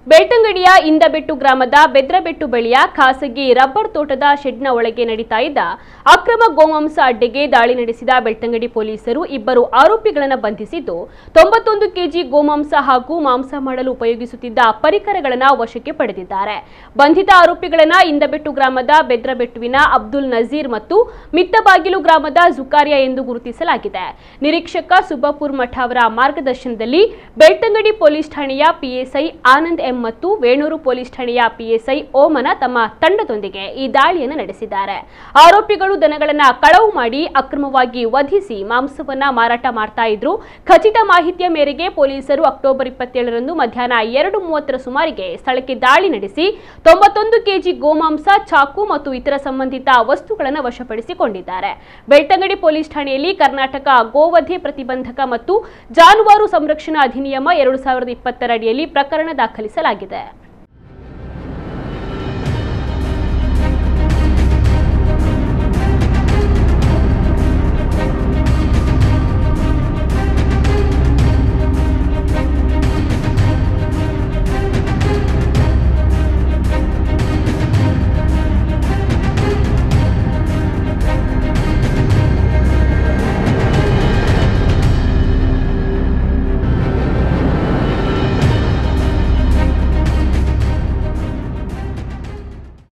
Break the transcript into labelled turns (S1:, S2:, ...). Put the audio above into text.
S1: ಬೆಳ್ತಂಗಡಿಯ ಇಂದಬೆಟ್ಟು ಗ್ರಾಮದ ಬೆದ್ರಬೆಟ್ಟು ಬಳಿಯ ಖಾಸಗಿ ರಬ್ಬರ್ ತೋಟದ ಶೆಡ್ನ ಒಳಗೆ ನಡೀತಾ ಇದ್ದ ಅಕ್ರಮ ಗೋಮಾಂಸ ಅಡ್ಡೆಗೆ ದಾಳಿ ನಡೆಸಿದ ಬೆಳ್ತಂಗಡಿ ಪೊಲೀಸರು ಇಬ್ಬರು ಆರೋಪಿಗಳನ್ನು ಬಂಧಿಸಿದ್ದು 91 ಕೆಜಿ ಗೋಮಾಂಸ ಹಾಗೂ ಮಾಂಸ ಮಾಡಲು ಉಪಯೋಗಿಸುತ್ತಿದ್ದ ಪರಿಕರಗಳನ್ನು ವಶಕ್ಕೆ ಪಡೆದಿದ್ದಾರೆ. ಬಂಧಿತ ಆರೋಪಿಗಳನ್ನು ಇಂದಬೆಟ್ಟು ಗ್ರಾಮದ ಬೆದ್ರಬೆಟ್ಟುವಿನ ಅಬ್ದುಲ್ ನಜೀರ್ ಮತ್ತು ಮಿತ್ತಬಾಗಿಲು ಗ್ರಾಮದ ಜುಕಾರಿಯಾ ಎಂದು ಗುರುತಿಸಲಾಗಿದೆ. ನಿರೀಕ್ಷಕ ಸುಬ್ಬಪುರ್ ಮಠ ಅವರ ಮಾರ್ಗದರ್ಶನದಲ್ಲಿ ಬೆಳ್ತಂಗಡಿ ಪೊಲೀಸ್ ಠಾಣೆಯ ಪಿಎಸ್ಐ ಆನಂದ್ ಎಂ ಮತ್ತು ವೇಣೂರು ಪೊಲೀಸ್ ಠಾಣೆಯ ಪಿಎಸ್ಐ ಓಮನ ತಮ್ಮ ತಂಡದೊಂದಿಗೆ ಈ ದಾಳಿಯನ್ನು ನಡೆಸಿದ್ದಾರೆ. ಆರೋಪಿಗಳು ದನಗಳನ್ನು ಕಳವು ಮಾಡಿ ಅಕ್ರಮವಾಗಿ ವಧಿಸಿ ಮಾಂಸವನ್ನ ಮಾರಾಟ ಮಾಡ್ತಾ ಇದ್ರು. ಖಚಿತ ಮಾಹಿತಿಯ ಮೇರೆಗೆ ಪೊಲೀಸರು ಅಕ್ಟೋಬರ್ 27ರಂದು ಮಧ್ಯಾಹ್ನ 2:30ರ ಸುಮಾರಿಗೆ ಸ್ಥಳಕ್ಕೆ ದಾಳಿ ನಡೆಸಿ 91 ಕೆಜಿ ಗೋಮಾಂಸ, ಚಾಕು ಮತ್ತು ಇತರ ಸಂಬಂಧಿತ ವಸ್ತುಗಳನ್ನು ವಶಪಡಿಸಿಕೊಂಡಿದ್ದಾರೆ. ಬೆಳ್ತಂಗಡಿ ಪೊಲೀಸ್ ಠಾಣೆಯಲ್ಲಿ ಕರ್ನಾಟಕ ಗೋವಧೆ ಪ್ರತಿಬಂಧಕ ಮತ್ತು ಜಾನುವಾರು ಸಂರಕ್ಷಣಾ ಅಧಿನಿಯಮ 2020 ಅಡಿಯಲ್ಲಿ ಪ್ರಕರಣ ದಾಖಲಿಸಲಾಗಿದೆ.